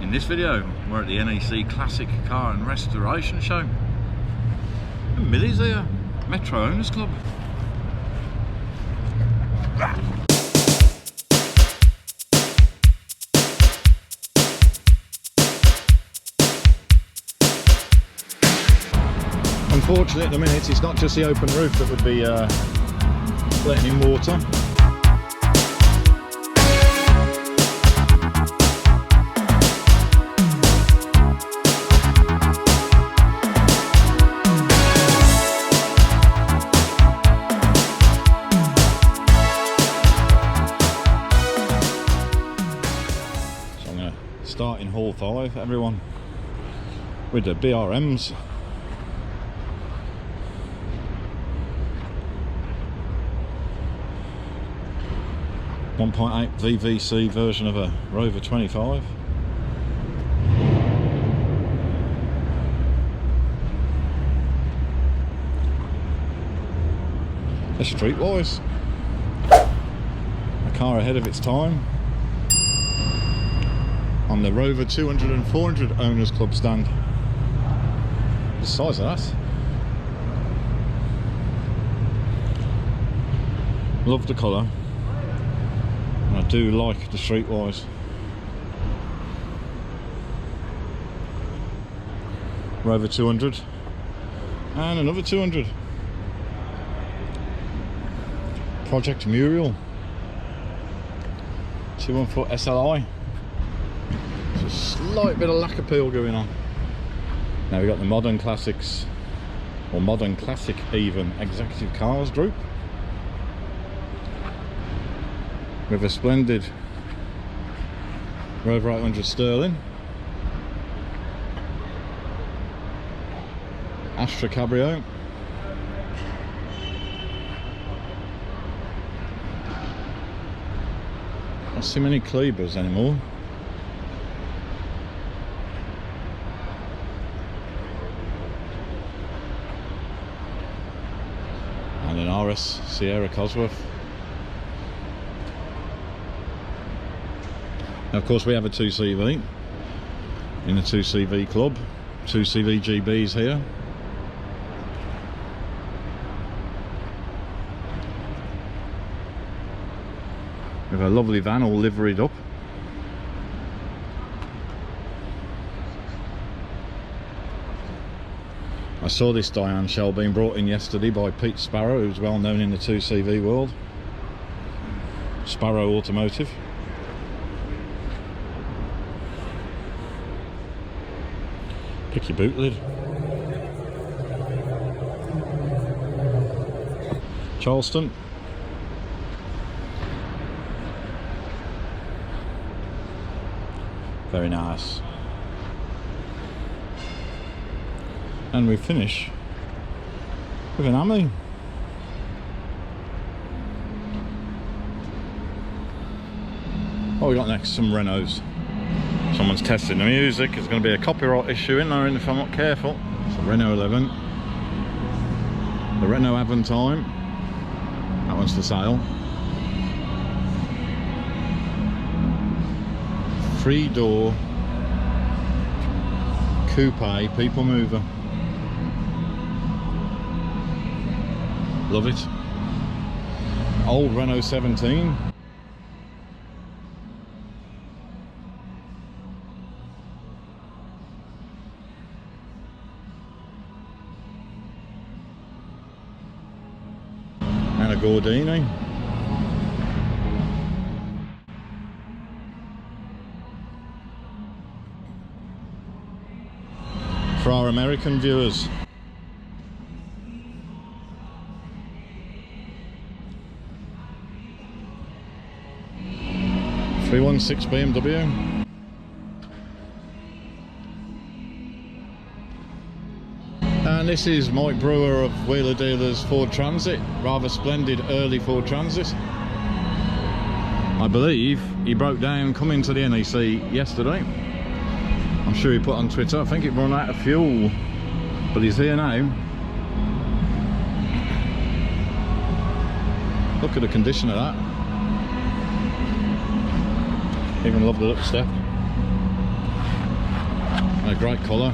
In this video, we're at the NEC Classic Car and Restoration Show. And Millie's here, Metro Owners Club. Unfortunately, at the minute, it's not just the open roof that would be letting in water. Start in Hall 5, everyone, with the BRMs. .8 VVC version of a Rover 25. They're streetwise. A car ahead of its time. On the Rover 200 and 400 Owners Club stand. The size of that. Love the colour. And I do like the streetwise. Rover 200 and another 200. Project Muriel 214 SLI. There's a slight bit of lack appeal going on. Now we've got the Modern Classics, or Modern Classic even, Executive Cars group. With a splendid Rover 800 Sterling, Astra Cabrio, not see many Klebers anymore. And an RS Sierra Cosworth. Now, of course, we have a 2CV in the 2CV club, 2CV GBs here. With a lovely van all liveried up. I saw this Diane shell being brought in yesterday by Pete Sparrow, who's well known in the 2CV world. Sparrow Automotive. Pick your boot lid. Charleston. Very nice. And we finish with an Ami. What we got next? Some Renaults. Someone's testing the music. There's going to be a copyright issue in there if I'm not careful. It's a Renault 11. The Renault Aventime. That one's for sale. 3-door coupe people mover. Love it. Old Renault 17. And a Gordini. For our American viewers. .316 BMW. And this is Mike Brewer of Wheeler Dealers Ford Transit. Rather splendid early Ford Transit. I believe he broke down coming to the NEC yesterday. I'm sure he put on Twitter, I think it ran out of fuel, but he's here now. Look at the condition of that. Even love the little step. A great colour.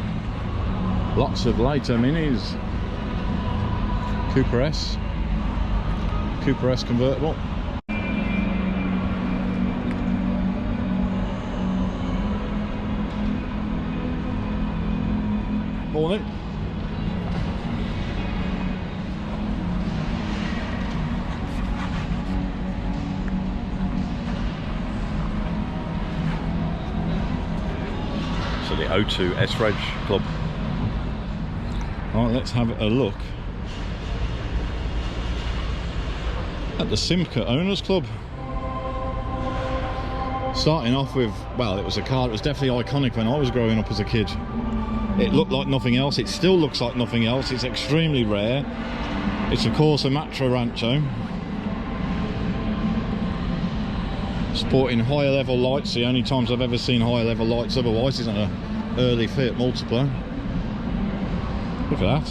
Lots of later minis. Cooper S convertible. Morning. So the O2 S-Reg Club. Right, let's have a look at the Simca Owners Club. Starting off with, well, it was a car that was definitely iconic when I was growing up as a kid. It looked like nothing else. It still looks like nothing else. It's extremely rare. It's of course a Matra Rancho. Sporting higher level lights. The only times I've ever seen higher level lights otherwise is on an early Fiat Multipla. Look at that.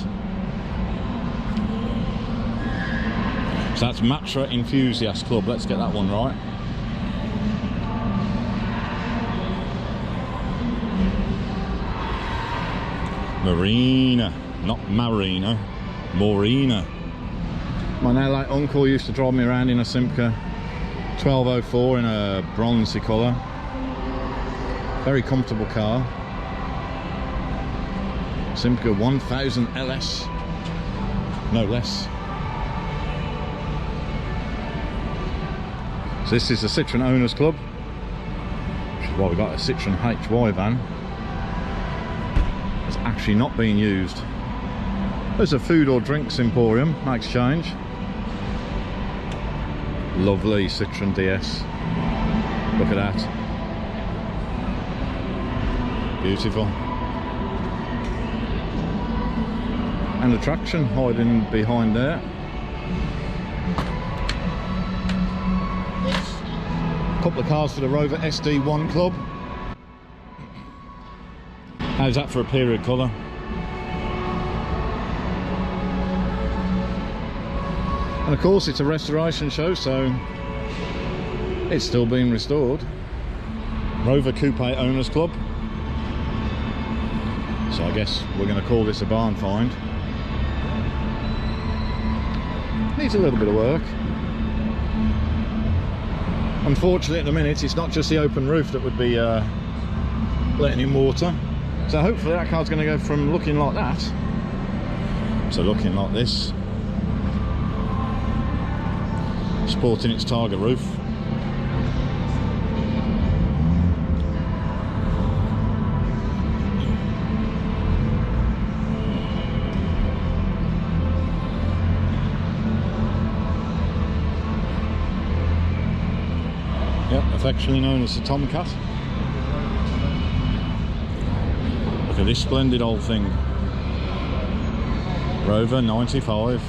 So that's Matra Enthusiast Club. Let's get that one right. Marina, not Marina, Morena. My now late uncle used to drive me around in a Simca 1204 in a bronzy colour. Very comfortable car. Simca 1000 LS, no less. So this is the Citroen Owners Club, which is why we've got a Citroen HY van. It's actually not being used. There's a food or drinks emporium, exchange. Lovely Citroen DS. Look at that. Beautiful. And the traction hiding behind there. A couple of cars for the Rover SD1 Club. How's that for a period colour? And of course it's a restoration show, so it's still being restored. Rover Coupe Owners Club. So I guess we're going to call this a barn find. Needs a little bit of work. Unfortunately at the minute it's not just the open roof that would be letting in water. So hopefully that car's going to go from looking like that to looking like this. Sporting its Targa roof. Yep, affectionately known as the Tomcat. Look at this splendid old thing. Rover 95.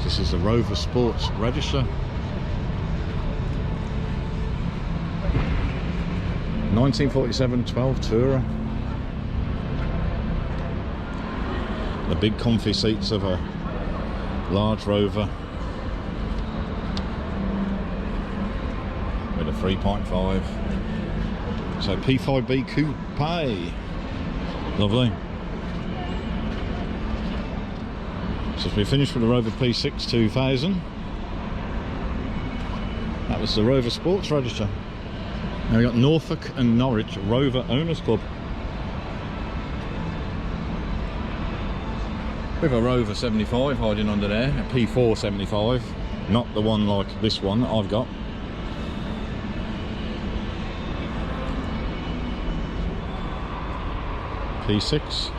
This is the Rover Sports Register. 1947 12 Tourer. The big comfy seats of a large Rover with a 3.5. So P5B Coupe. Lovely. So we finished with the Rover P6 2000. That was the Rover Sports Register. Now we've got Norfolk and Norwich Rover Owners Club. With a Rover 75 hiding under there, a P4 75, not the one like this one that I've got. P6.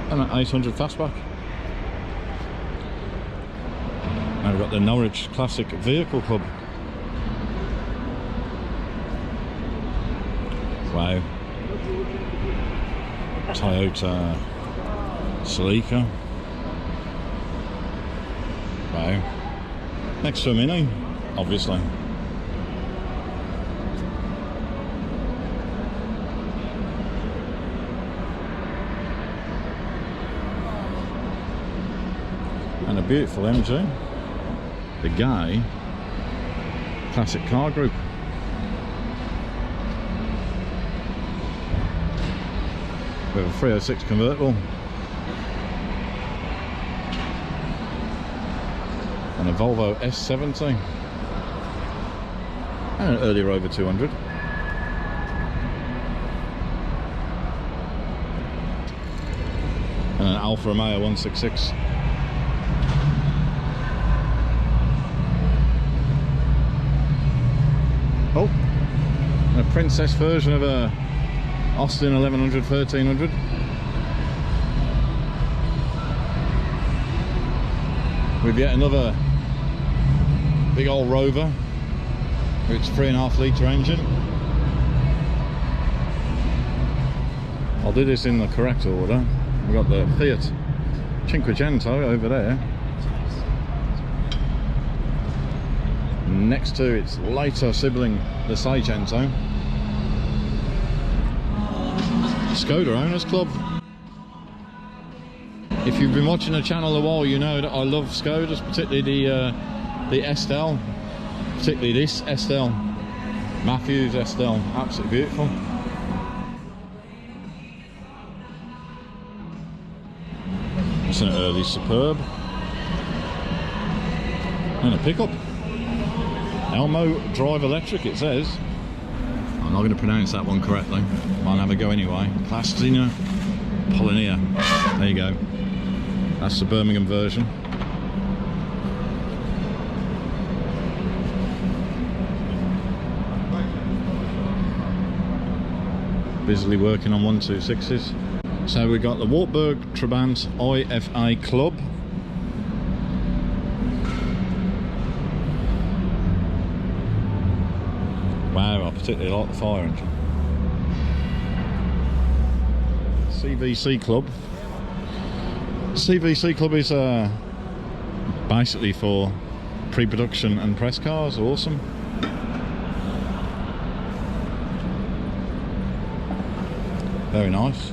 And an 800 fastback. And we've got the Norwich Classic Vehicle Club. Wow. Toyota Celica. Wow. Next to a Mini, obviously. And a beautiful MG. The Gay Classic Car Group. We have a 306 convertible. And a Volvo S70. And an early Rover 200. And an Alfa Romeo 166. Oh, and a Princess version of a Austin 1100 1300. With yet another big old Rover with its 3.5 litre engine. I'll do this in the correct order. We've got the Fiat Cinquecento over there. Next to its later sibling, the Seicento. Skoda Owners Club. If you've been watching the channel a while, you know that I love Skodas, particularly the Estelle, particularly this Estelle, Matthews Estelle, absolutely beautiful. It's an early Superb and a pickup. Elmo Drive Electric, it says. I'm not going to pronounce that one correctly. I'll have a go anyway. Plastina Polinia. There you go. That's the Birmingham version. Busily working on 126s. So we got the Wartburg Trabant IFA Club. Wow, I particularly like the fire engine. CVC Club. CVC Club is basically for pre-production and press cars. Awesome. Very nice.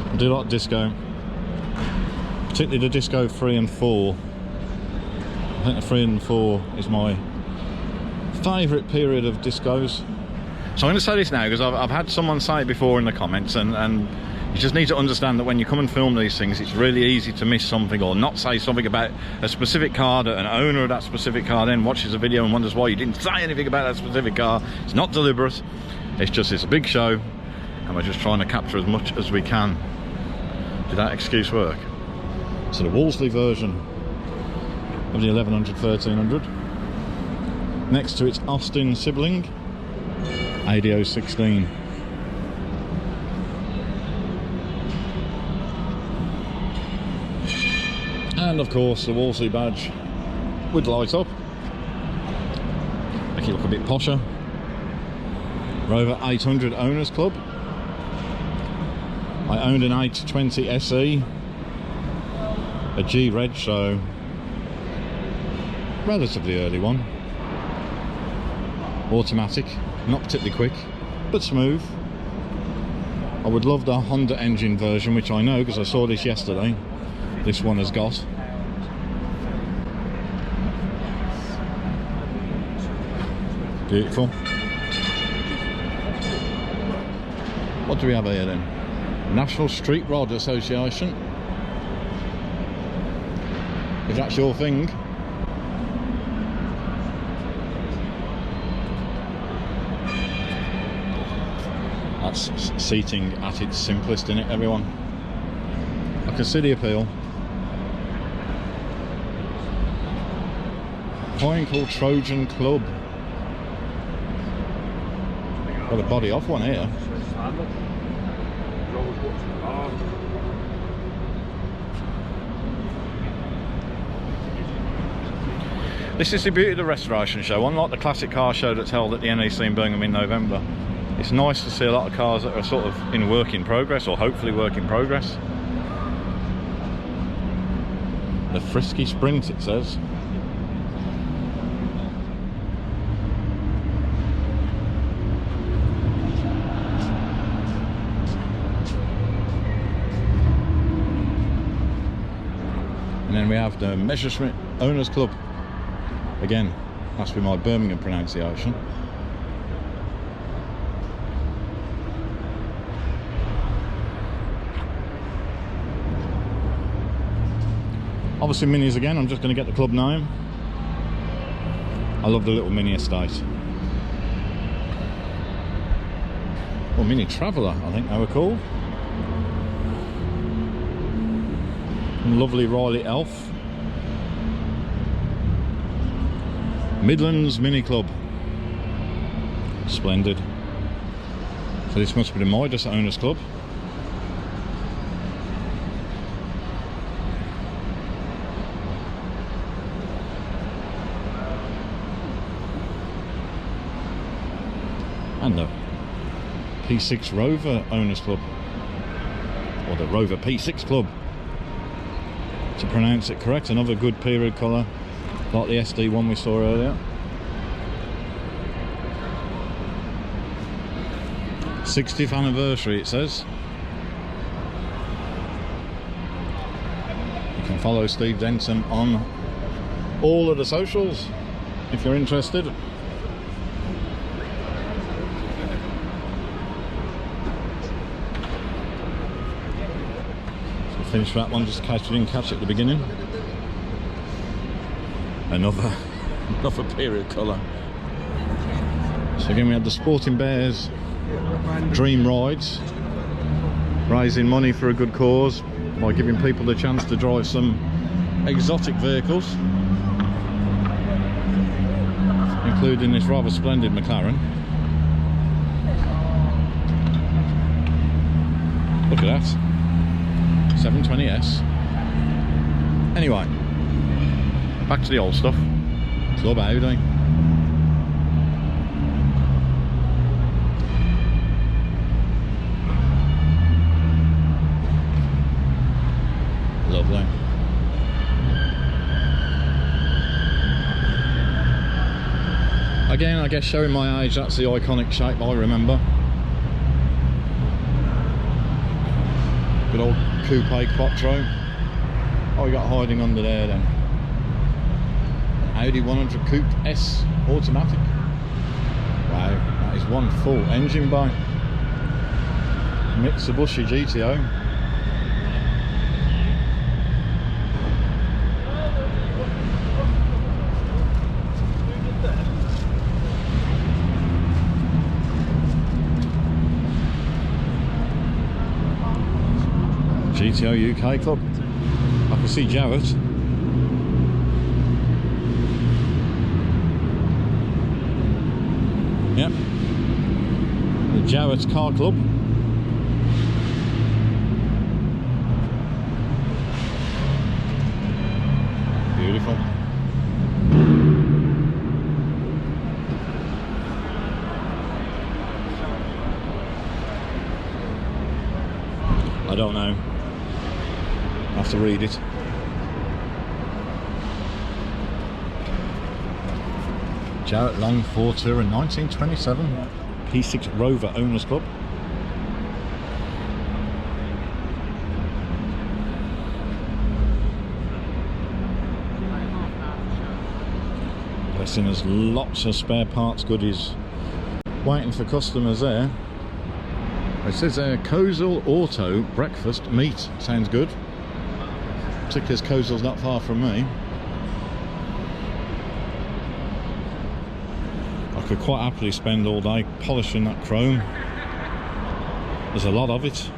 I do like disco, particularly the disco 3 and 4. I think the 3 and 4 is my favourite period of discos. So I'm going to say this now because I've had someone say it before in the comments, and you just need to understand that when you come and film these things, it's really easy to miss something or not say something about a specific car that an owner of that specific car then watches a video and wonders why you didn't say anything about that specific car. It's not deliberate, it's just it's a big show and we're just trying to capture as much as we can. Did that excuse work? So the Wolseley version of the 1100 1300. Next to its Austin sibling, ADO 16. And of course the Wolseley badge would light up, make it look a bit posher. Rover 800 Owners Club. I owned an 820 SE, a G Reg, so relatively early one. Automatic, not particularly quick, but smooth. I would love the Honda engine version, which I know because I saw this yesterday. This one has got. Beautiful. What do we have here then? National Street Rod Association. If that's your thing. That's seating at its simplest, isn't it, everyone? I can see the appeal. Point called Trojan Club. Got a body off one here. This is the beauty of the restoration show. Unlike the classic car show that's held at the NEC in Birmingham in November, it's nice to see a lot of cars that are sort of in work in progress, or hopefully work in progress. The Frisky Sprint, it says. And then we have the Messerschmitt Owners Club. Again, that's with my Birmingham pronunciation. Obviously minis again, I'm just going to get the club name. I love the little mini estate. Or Mini Traveller, I think they were called. And lovely Riley Elf. Midlands Mini Club. Splendid. So this must be the Midas Owners Club. And the P6 Rover Owners Club, or the Rover P6 Club, to pronounce it correct. Another good period colour, like the SD one we saw earlier. 60th anniversary, it says. You can follow Steve Denton on all of the socials if you're interested. Finish that one just in case you didn't catch it at the beginning. Another period colour. So again we had the Sporting Bears Dream Rides, raising money for a good cause by giving people the chance to drive some exotic vehicles, including this rather splendid McLaren. Look at that. 720S. Anyway, back to the old stuff. Club Audi. Lovely. Again, I guess showing my age, that's the iconic shape I remember. Good old coupe quattro. Oh, we got hiding under there then. Audi 100 Coupe S automatic. Wow, that is one full engine bay. Mitsubishi GTO. GTO UK Club. I can see Jarrett. Yep. The Jarrett's Car Club. Beautiful. I don't know. I have to read it. Jarrett Long Ford Tourer 1927 P6 Rover Owners Club. Blessing, there's lots of spare parts goodies waiting for customers there. It says there, Kozel Auto Breakfast Meat. Sounds good. Particularly as Kozel's not far from me. I could quite happily spend all day polishing that chrome. There's a lot of it.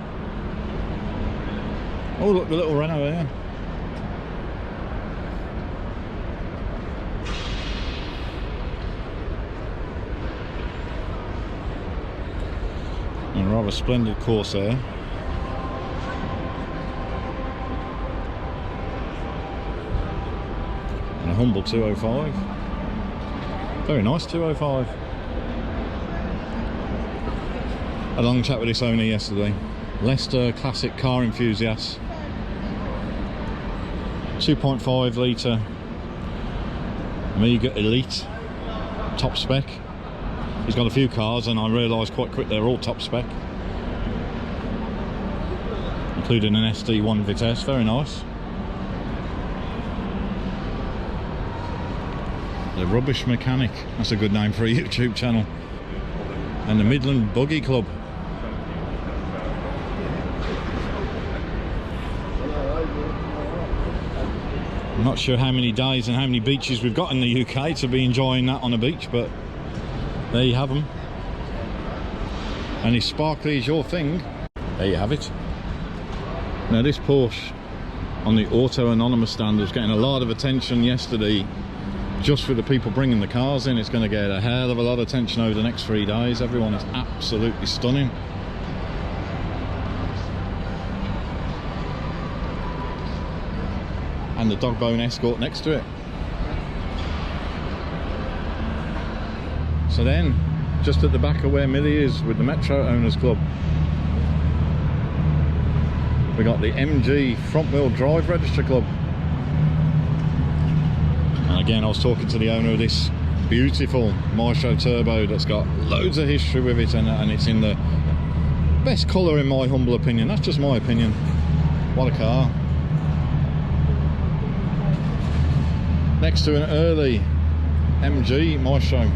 Oh look, the little Renault there. And a rather splendid Corsair. And a humble 205. Very nice 205. A long chat with this owner yesterday. Leicester classic car enthusiast. 2.5 litre Amiga Elite, top spec. He's got a few cars and I realised quite quick they're all top spec, including an SD1 Vitesse. Very nice. The Rubbish Mechanic, that's a good name for a YouTube channel. And the Midland Buggy Club. I'm not sure how many days and how many beaches we've got in the UK to be enjoying that on a beach, but there you have them. And if sparkly is your thing, there you have it. Now this Porsche on the Auto Anonymous stand was getting a lot of attention yesterday, just for the people bringing the cars in. It's going to get a hell of a lot of attention over the next 3 days. Everyone is absolutely stunning. And the dog bone Escort next to it. So then, just at the back of where Millie is with the Metro Owners Club, we got the MG Front Wheel Drive Register Club. And again, I was talking to the owner of this beautiful Maestro Turbo that's got loads of history with it, and it's in the best colour in my humble opinion. That's just my opinion. What a car. Next to an early MG Maestro,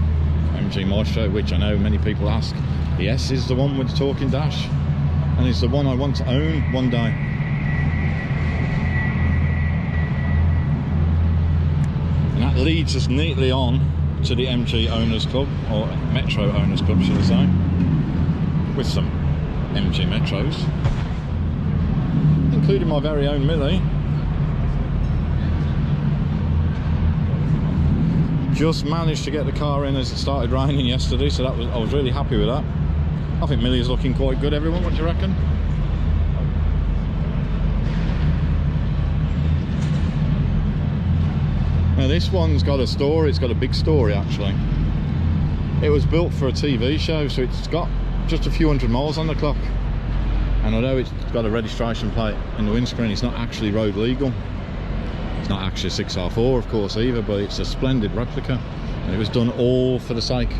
which I know many people ask, the S is the one with the talking dash, and it's the one I want to own one day. And that leads us neatly on to the MG Owners Club, or Metro Owners Club should I say, with some MG Metros, including my very own Millie. Just managed to get the car in as it started raining yesterday, so I was really happy with that. I think Millie's looking quite good. Everyone, what do you reckon? Now this one's got a story. It's got a big story actually. It was built for a TV show, so it's got just a few hundred miles on the clock, and although it's got a registration plate in the windscreen, it's not actually road legal. It's not actually a 6R4 of course either, but it's a splendid replica, and it was done all for the sake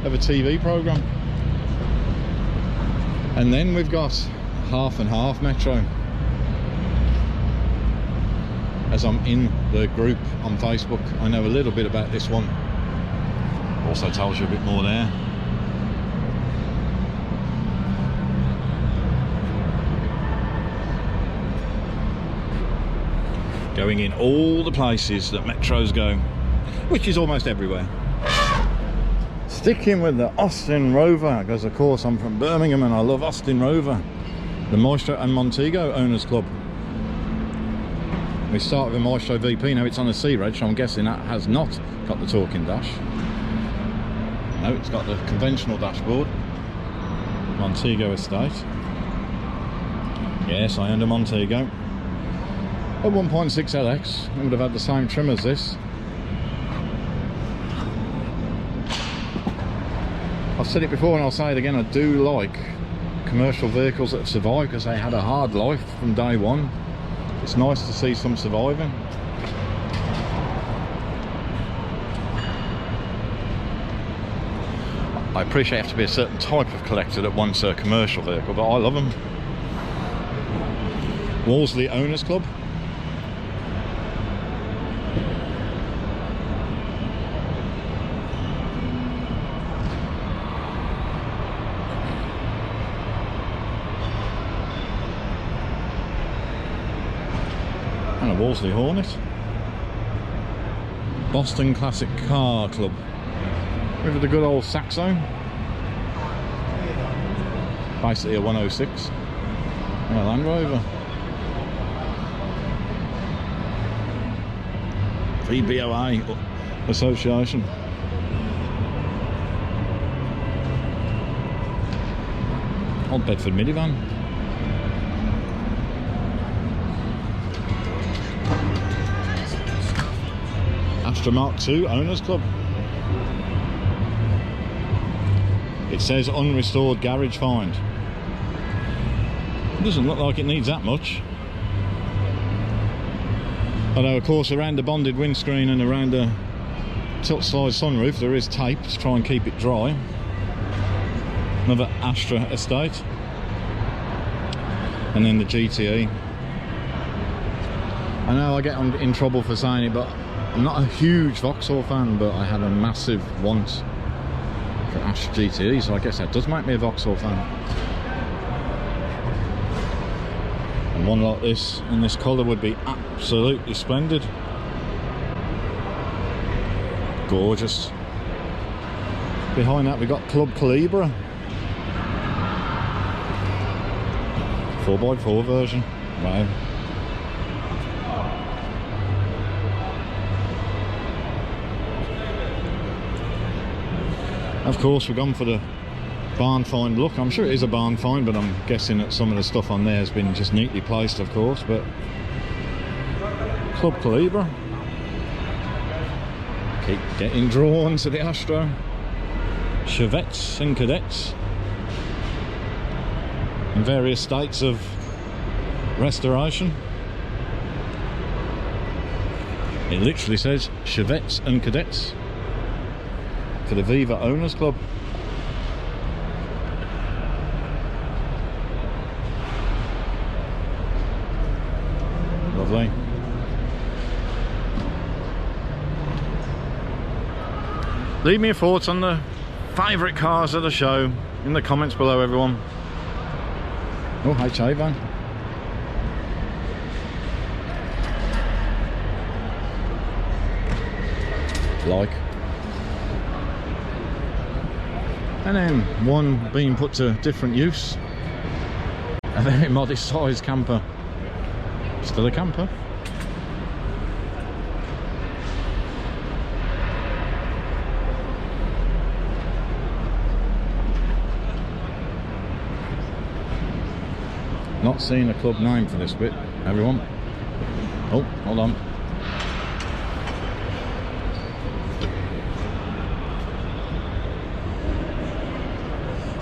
of a TV programme. And then we've got half and half Metro. As I'm in the group on Facebook, I know a little bit about this one. Also tells you a bit more there. Going in all the places that Metros go, which is almost everywhere. Sticking with the Austin Rover, because of course I'm from Birmingham and I love Austin Rover. The Maestro and Montego Owners Club. We start with a Maestro VP. Now it's on a C reg, so I'm guessing that has not got the talking dash. No, it's got the conventional dashboard. Montego Estate. Yes, I owned a Montego. A 1.6 LX. It would have had the same trim as this. I've said it before and I'll say it again, I do like commercial vehicles that have survived, because they had a hard life from day one. It's nice to see some surviving. I appreciate you have to be a certain type of collector that wants a commercial vehicle, but I love them. Wolseley Owners Club. And a Wolseley Hornet. Boston Classic Car Club with the good old Saxo, basically a 106, and a Land Rover. VBOA Association. Old Bedford minivan. Astra Mark II Owners Club. It says unrestored garage find. It doesn't look like it needs that much. Although of course around the bonded windscreen and around the tilt slide sunroof there is tape to try and keep it dry. Another Astra Estate. And then the GTE. I know I get in trouble for saying it, but I'm not a huge Vauxhall fan, but I had a massive want for Astra GTE, so I guess that does make me a Vauxhall fan. And one like this in this colour would be absolutely splendid. Gorgeous. Behind that we got Club Calibra 4x4 version. Wow. Of course we've gone for the barn find look. I'm sure it is a barn find, but I'm guessing that some of the stuff on there has been just neatly placed, of course. But Club Calibra. Keep getting drawn to the Astra. Chevettes and Cadets in various states of restoration. It literally says Chevettes and Cadets for the Viva Owners Club. Lovely. Leave me your thoughts on the favourite cars of the show in the comments below, everyone. Oh, HA van. Like. And then one being put to different use. A very modest sized camper. Still a camper. Not seeing a club name for this bit, everyone. Oh, hold on.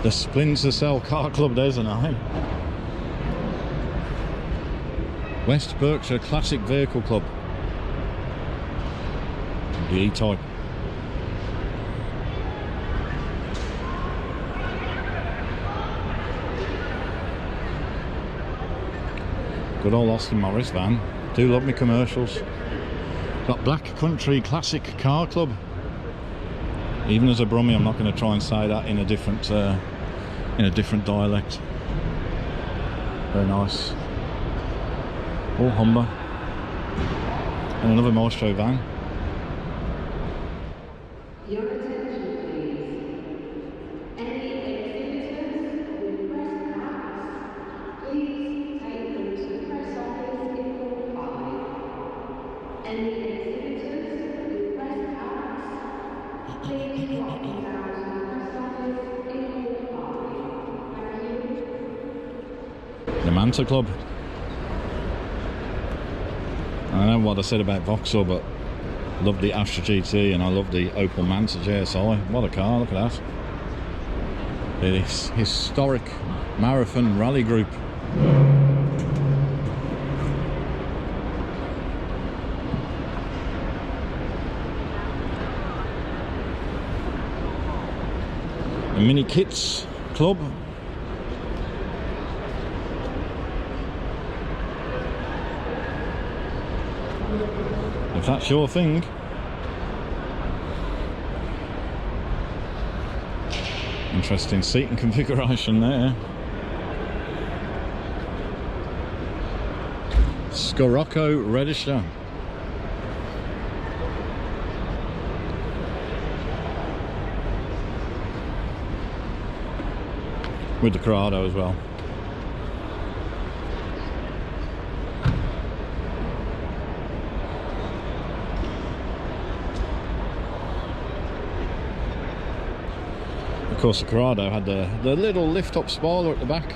The Splinter Cell Car Club, there's a name. West Berkshire Classic Vehicle Club. The E-Type. Good old Austin Morris van. Do love me commercials. Got Black Country Classic Car Club. Even as a Brummie, I'm not going to try and say that in a different dialect. Very nice. Oh, Humber. And another Maestro van. Your attention, please. Any exhibitors with press cards, please take them to the press office in Hall 5. Any exhibitors with press cards, please walk them down to the press office in Hall 5. Thank you. The Manta Club. I don't know what I said about Vauxhall, but I love the Astra GT and I love the Opel Manta JSI. What a car, look at that. This historic marathon rally group. The Mini Kits Club. If that's your thing. Interesting seating configuration there. Scirocco Register. With the Corrado as well. Of course, the Corrado had the little lift-up spoiler at the back.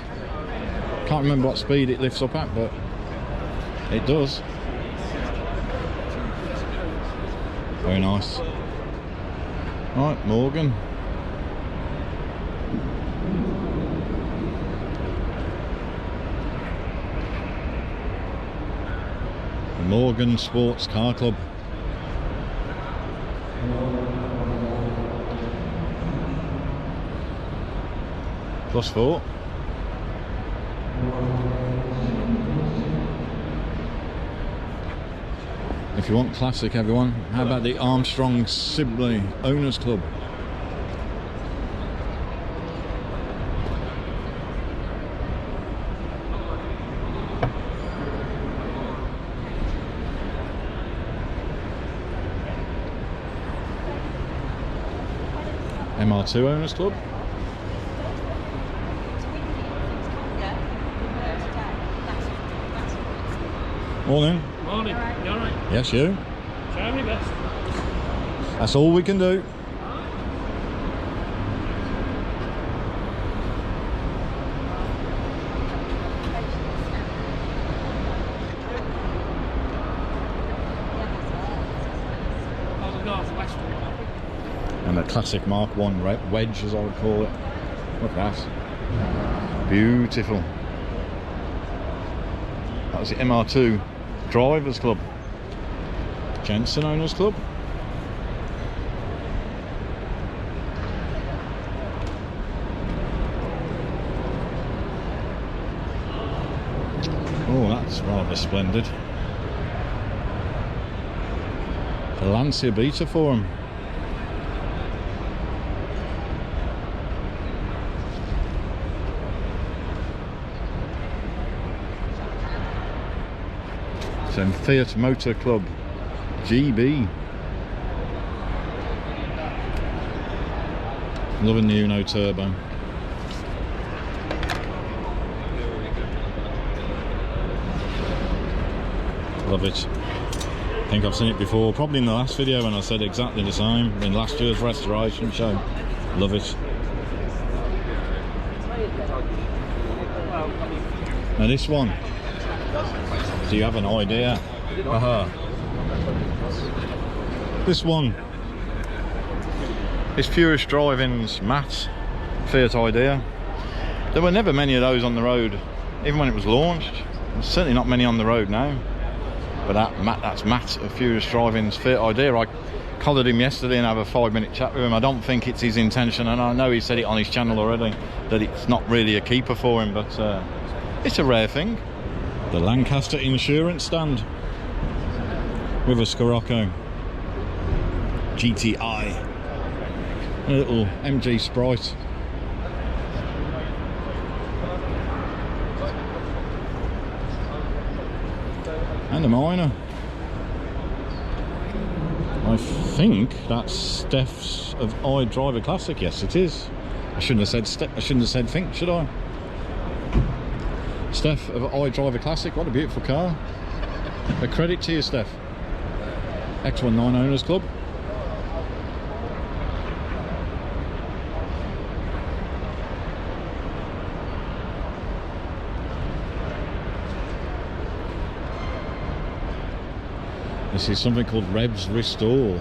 Can't remember what speed it lifts up at, but it does. Very nice. Right, Morgan. The Morgan Sports Car Club. +4. If you want classic, everyone, how about the Armstrong Sibley Owners Club? MR2 Owners Club. Morning. Morning. You alright? Yes, you? Try my best. That's all we can do. And the classic Mark 1 wedge, as I would call it. Look at that. Beautiful. That was the MR2 Drivers Club. Jensen Owners Club. Oh, that's rather splendid. The Lancia Beta Forum. And Fiat Motor Club GB. Loving the Uno Turbo. Love it. I think I've seen it before, probably in the last video when I said exactly the same, in last year's restoration show. Love it. Now this one, do you have an idea? This one is Furious Driving's matte Fiat Idea. There were never many of those on the road, even when it was launched. There's certainly not many on the road now. But that's Matt of Furious Driving's Fiat Idea. I collared him yesterday and have a 5-minute chat with him. I don't think it's his intention, and I know he said it on his channel already, that it's not really a keeper for him, but it's a rare thing. The Lancaster Insurance Stand with a Scirocco GTI and a little MG Sprite. And a Minor. I think that's Steph's of iDriver Classic. Yes, it is. I shouldn't have said think, should I? Steph of iDriver Classic. What a beautiful car. A credit to you, Steph. X19 Owners Club. This is something called Revs Restore.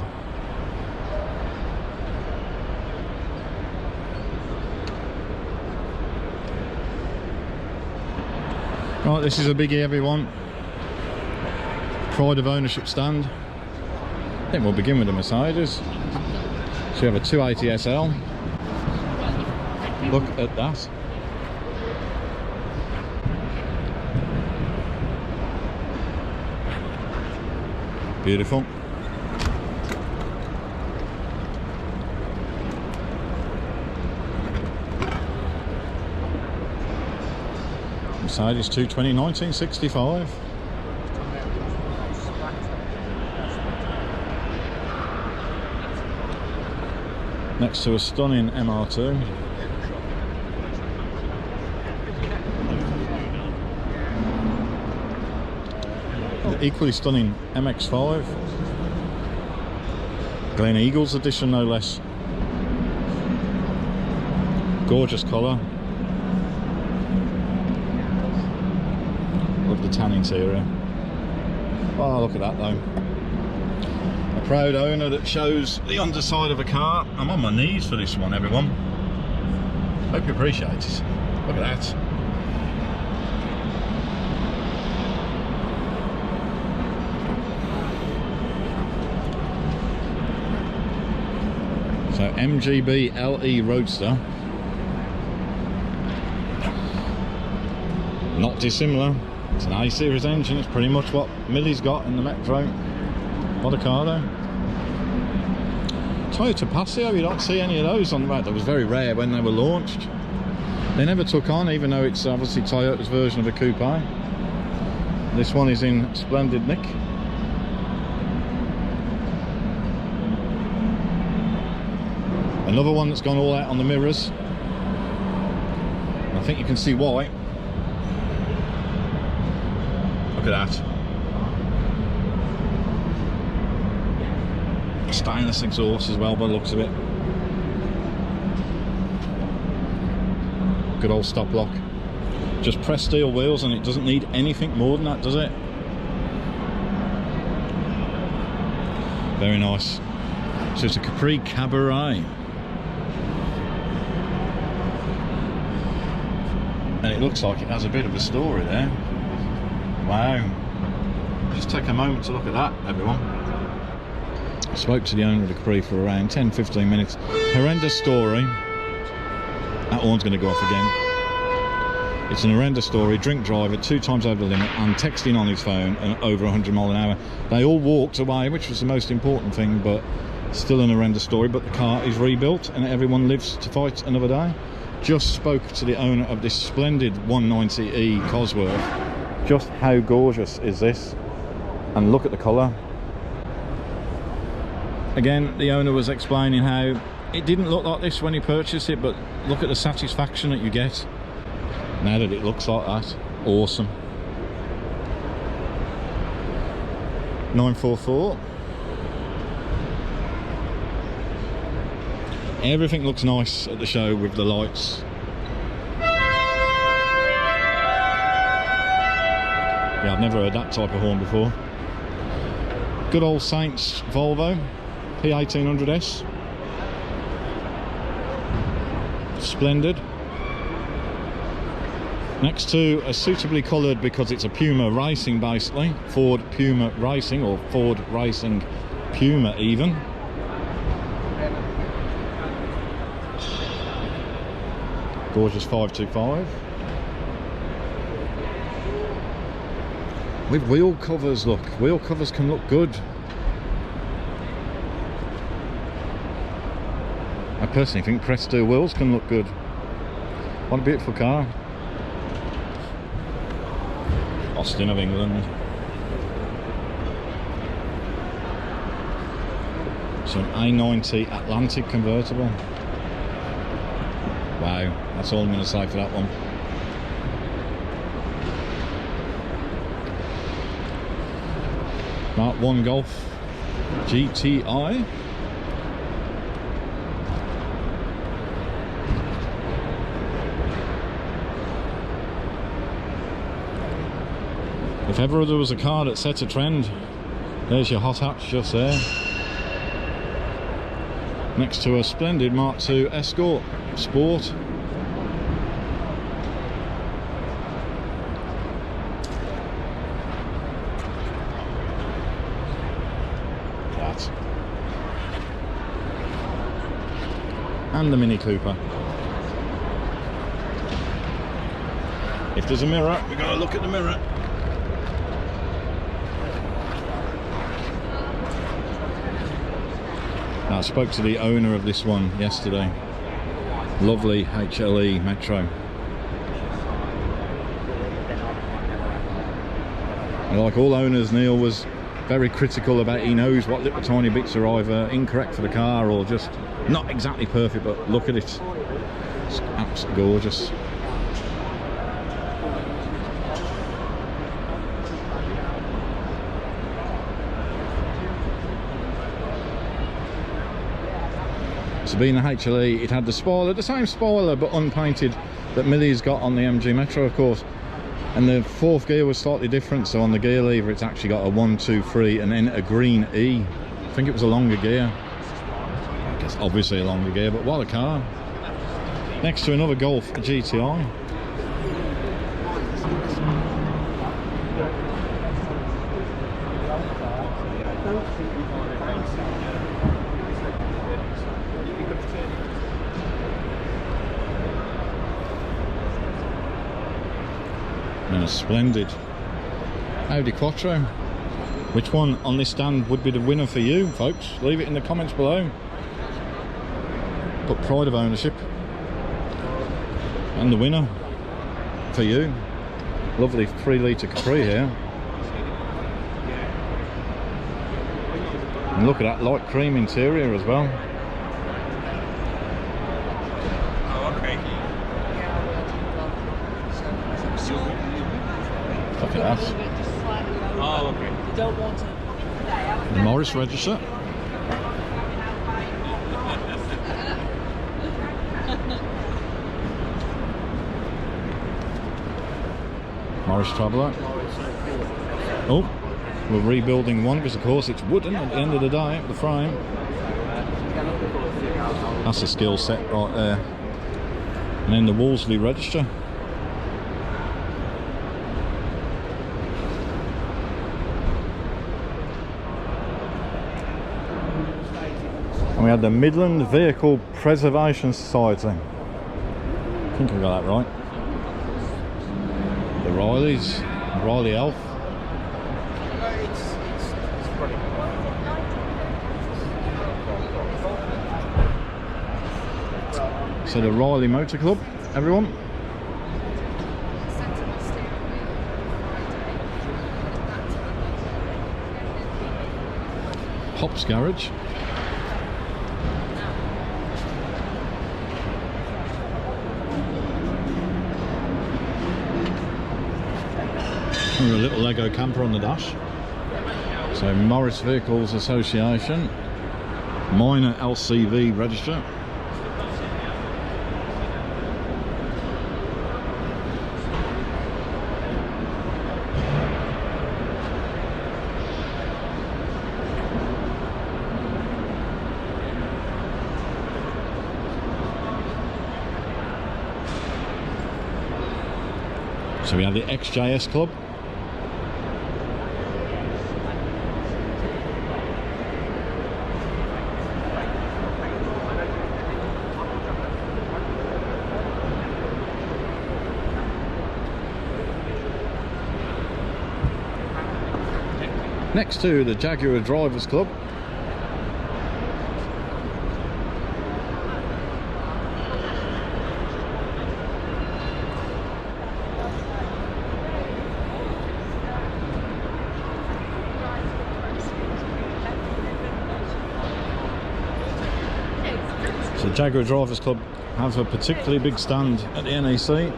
Right, this is a biggie, everyone. Pride of ownership stand. I think we'll begin with the Mercedes. So we have a 280 SL. Look at that. Beautiful. Mercedes 220 1965. Next to a stunning MR2. Equally stunning MX-5. Glen Eagles edition, no less. Gorgeous colour. Love the tan interior. Oh, look at that though. A proud owner that shows the underside of a car. I'm on my knees for this one, everyone. Hope you appreciate it. Look at that. So MGB LE Roadster, not dissimilar. It's an A-series engine. It's pretty much what Millie's got in the Metro. What a car though. Toyota Paseo, you don't see any of those on the road. That was very rare when they were launched. They never took on, even though it's obviously Toyota's version of a coupe. This one is in splendid nick. Another one that's gone all out on the mirrors. I think you can see why. Look at that. Stainless exhaust as well by the looks of it. Good old stop lock. Just press steel wheels and it doesn't need anything more than that, does it? Very nice. So it's a Capri Cabaret. And it looks like it has a bit of a story there. Wow. Just take a moment to look at that, everyone. I spoke to the owner of the Capri for around 10-15 minutes. Horrendous story. That horn's going to go off again. It's an horrendous story. Drink driver, 2 times over the limit, and texting on his phone and over 100 miles an hour. They all walked away, which was the most important thing, but still an horrendous story. But the car is rebuilt and everyone lives to fight another day. Just spoke to the owner of this splendid 190e Cosworth. Just how gorgeous is this? And look at the colour. Again, the owner was explaining how it didn't look like this when he purchased it, but look at the satisfaction that you get now that it looks like that. Awesome. 944. Everything looks nice at the show with the lights. Yeah, I've never heard that type of horn before. Good old Saints Volvo P1800S. Splendid. Next to a suitably coloured, because it's a Puma Racing basically, Ford Puma Racing, or Ford Racing Puma even. Gorgeous 525. With wheel covers, look. Wheel covers can look good. I personally think Resto wheels can look good. What a beautiful car. Austin of England. So an A90 Atlantic convertible. Wow, that's all I'm going to say for that one. Mark 1 Golf GTI. If ever there was a car that set a trend, there's your hot hatch just there. Next to a splendid Mark II Escort Sport. That. And the Mini Cooper. If there's a mirror, we've got to look at the mirror. Now, I spoke to the owner of this one yesterday. Lovely HLE Metro. And like all owners, Neil was very critical about, he knows what little tiny bits are either incorrect for the car or just not exactly perfect, but look at it. It's absolutely gorgeous. So being the HLE, it had the spoiler, the same spoiler but unpainted that Millie's got on the MG Metro, of course. And the 4th gear was slightly different, so on the gear lever it's actually got a 1, 2, 3 and then a green E. I think it was a longer gear. I guess obviously a longer gear, but what a car. Next to another Golf GTI. And a splendid Audi Quattro Which one on this stand would be the winner for you, folks? Leave it in the comments below. Put pride of ownership. And the winner for you. Lovely 3 litre Capri here. And look at that light cream interior as well. Look at that. Oh, okay. Don't want to. The Morris register. Morris Traveller. Oh, we're rebuilding one because of course it's wooden at the end of the day, the frame. That's a skill set right there. And then the Wolseley register. And we had the Midland Vehicle Preservation Society. I think I got that right. The Rileys, Riley Elf. So the Riley Motor Club, everyone. Hops Garage. And a little Lego camper on the dash. So Morris Vehicles Association, minor LCV register. So we have the XJS Club. Next to the Jaguar Drivers Club. So Jaguar Drivers Club have a particularly big stand at the NEC.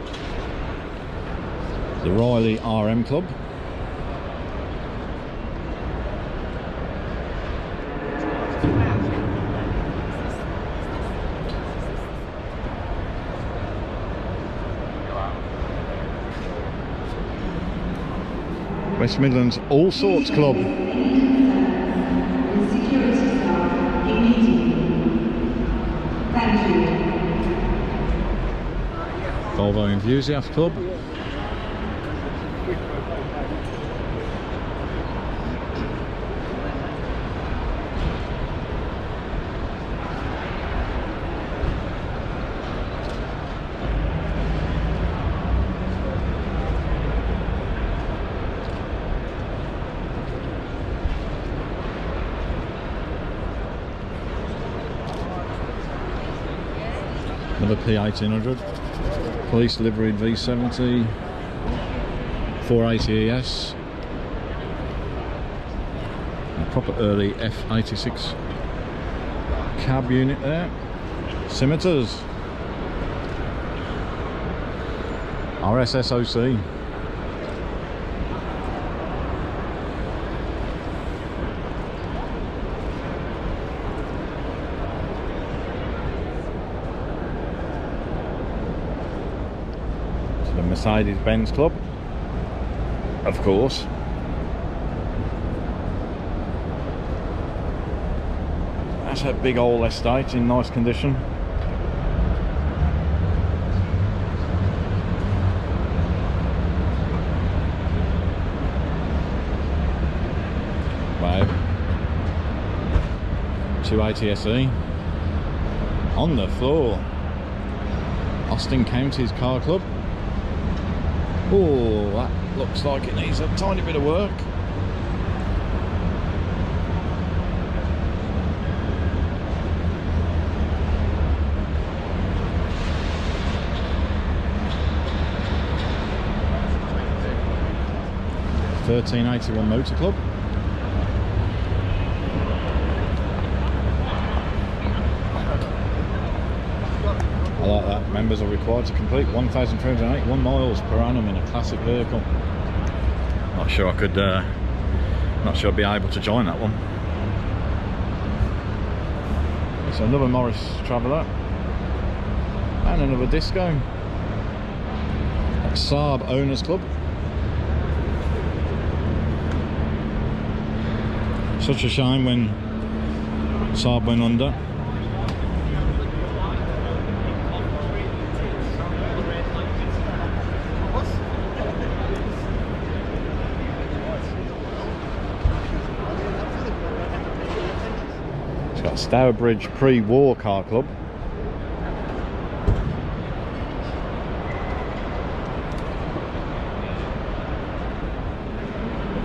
The Riley RM Club. West Midlands All Sorts Club. Volvo Enthusiast Club. Another P1800, police liveried V70, 480 ES, a proper early F86 cab unit there, Scimitars, RSSOC. The Mercedes-Benz Club, of course. That's a big old estate in nice condition. Wow. 280 SE. On the floor. Austin County's Car Club. Oh, that looks like it needs a tiny bit of work. 1881 Motor Club. I like that. Members are required to complete 1,381 miles per annum in a classic vehicle. Not sure I could, not sure I'd be able to join that one. So another Morris Traveller and another Disco. Saab Owners Club. Such a shame when Saab went under. It's got Stourbridge Pre-War Car Club.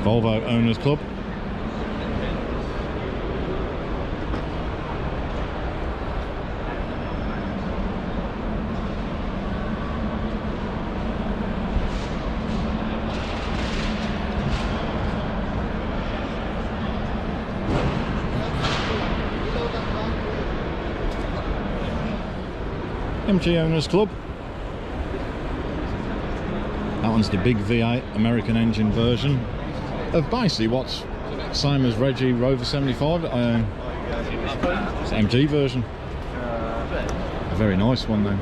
Volvo Owners Club. MG Owners Club. That one's the big V8 American engine version of basically what's same as Reggie Rover 75. It's the MG version. A very nice one though.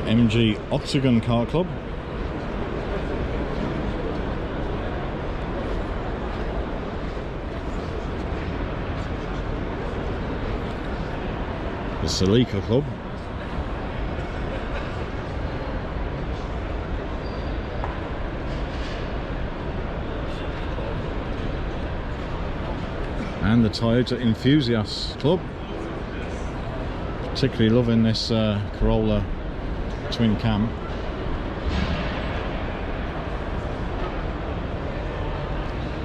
MG Octagon Car Club. The Celica Club. And the Toyota Enthusiasts Club. Particularly loving this Corolla twin cam.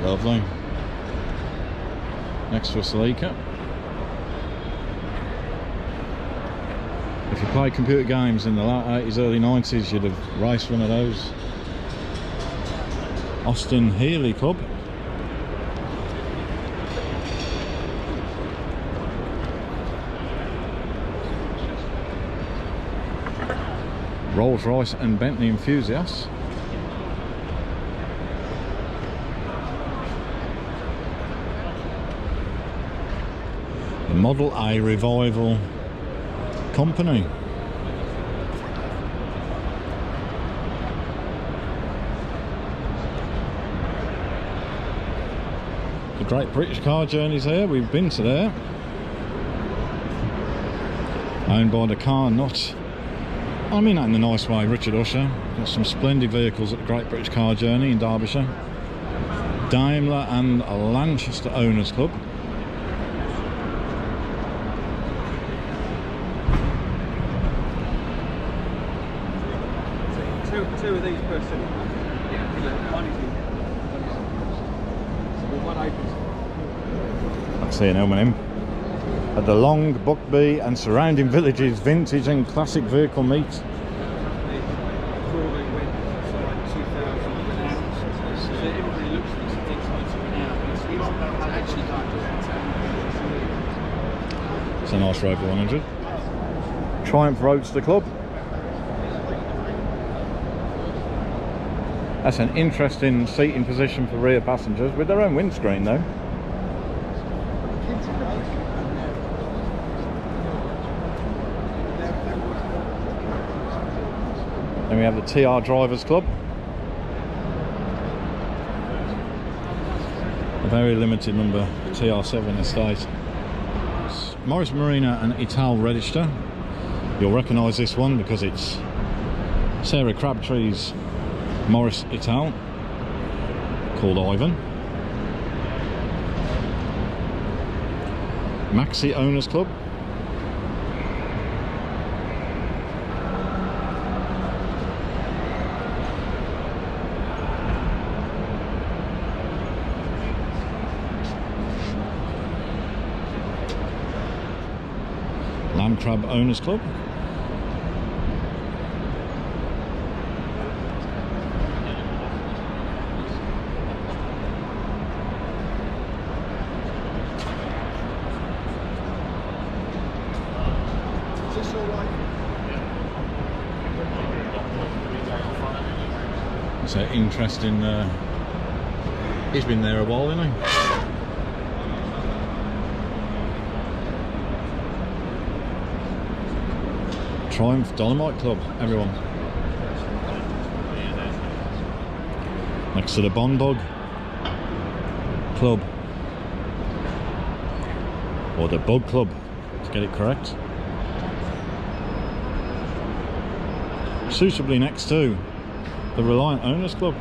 Lovely. Next to a Celica. If you played computer games in the late 80s, early 90s, you'd have raced one of those. Austin Healey Club. Rolls-Royce and Bentley Enthusiasts. The Model A Revival Company. The Great British Car Journeys here, we've been to there. Owned by the Car Nut. I mean that in a nice way, Richard Usher. Got some splendid vehicles at the Great British Car Journey in Derbyshire. Daimler and Lanchester Owners Club. Two of these per city. One is in. One opens. I see an M&M. At the Long, Buckby and surrounding villages, vintage and classic vehicle meet. It's a nice Rover 100. Triumph Roadster Club. That's an interesting seating position for rear passengers with their own windscreen though. Then we have the TR Drivers Club. A very limited number TR7 estate. It's Morris Marina and Ital Register. You'll recognise this one because it's Sarah Crabtree's Morris Ital, called Ivan. Maxi Owners Club. Crab Owners Club. It's an interesting, he's been there a while, hasn't he? Triumph Dolomite Club, everyone. Next to the Bondog Club. Or the Bug Club, to get it correct. Suitably next to the Reliant Owners Club.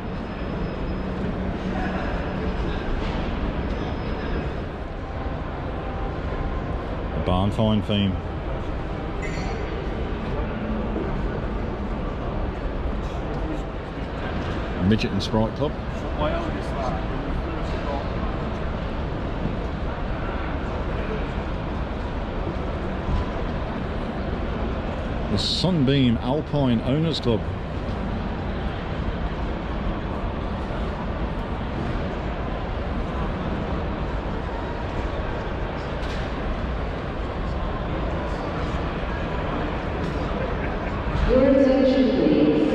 The barn find theme. Midget and Sprite Club. The Sunbeam Alpine Owners Club. Your attention please.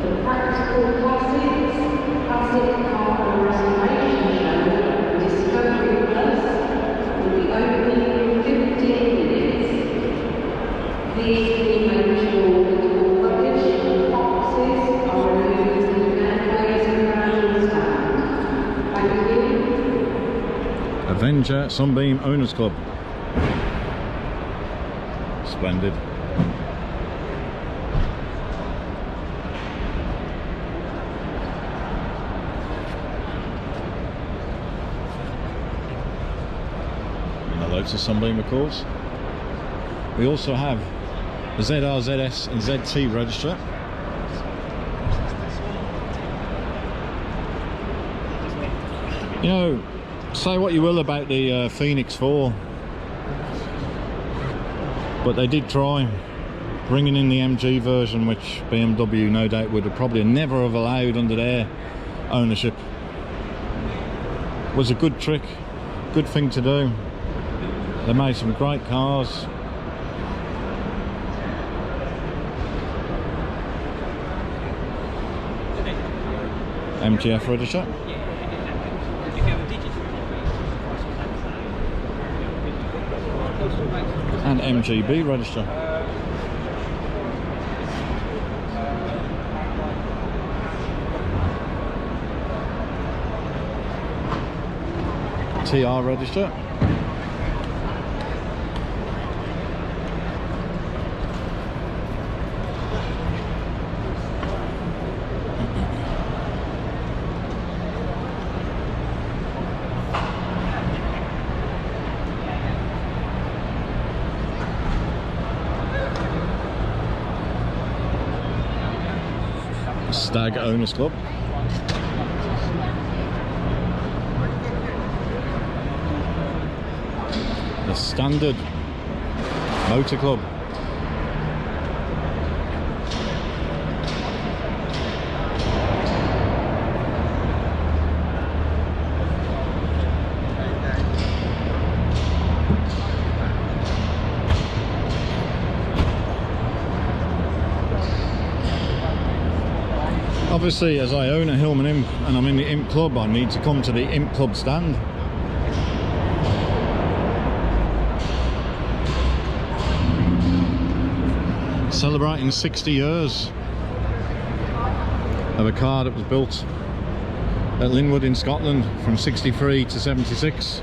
The Practical Classics Classic Car and Restoration Show Discovery Plus will be opening in 15 minutes. Please can you make sure that all rubbish and boxes are removed and gateways around the stand. Thank you. Avenger Sunbeam Owners Club. Splendid. Loads of Sunbeam, of course. We also have the ZR, ZS and ZT register. You know, say what you will about the Phoenix 4, but they did try bringing in the MG version, which BMW no doubt would have probably never have allowed under their ownership. It was a good trick, good thing to do. They made some great cars. MGF register. And MGB register. TR register. Stag Owners Club. The Standard Motor Club. Obviously, as I own a Hillman Imp and I'm in the Imp Club, I need to come to the Imp Club stand. Celebrating 60 years of a car that was built at Linwood in Scotland from 63 to 76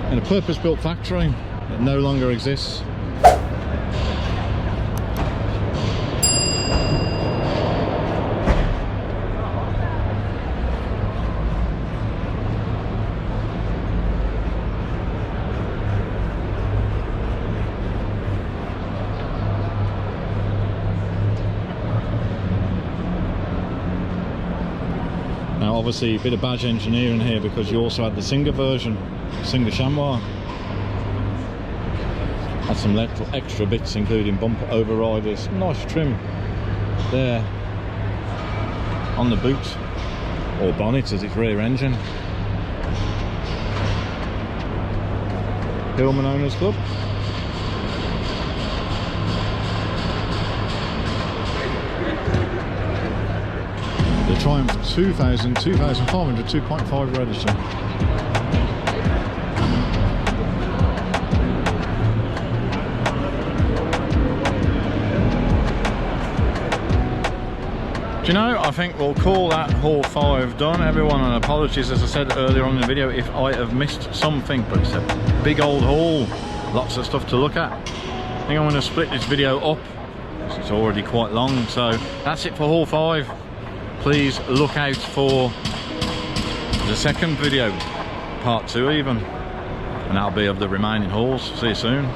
in a purpose-built factory that no longer exists. Now obviously a bit of badge engineering here because you also had the Singer version, Singer Chamois. Had some little extra bits including bumper overriders. Nice trim there on the boot, or bonnet as its rear engine. Hillman Owners Club. The Triumph 2000, 2500, 2.5 register. Do you know, I think we'll call that haul 5 done, everyone, and apologies as I said earlier on in the video if I have missed something, but it's a big old haul, lots of stuff to look at. I think I'm going to split this video up, it's already quite long, so that's it for haul 5. Please look out for the second video, part 2 even, and that'll be of the remaining hauls. See you soon.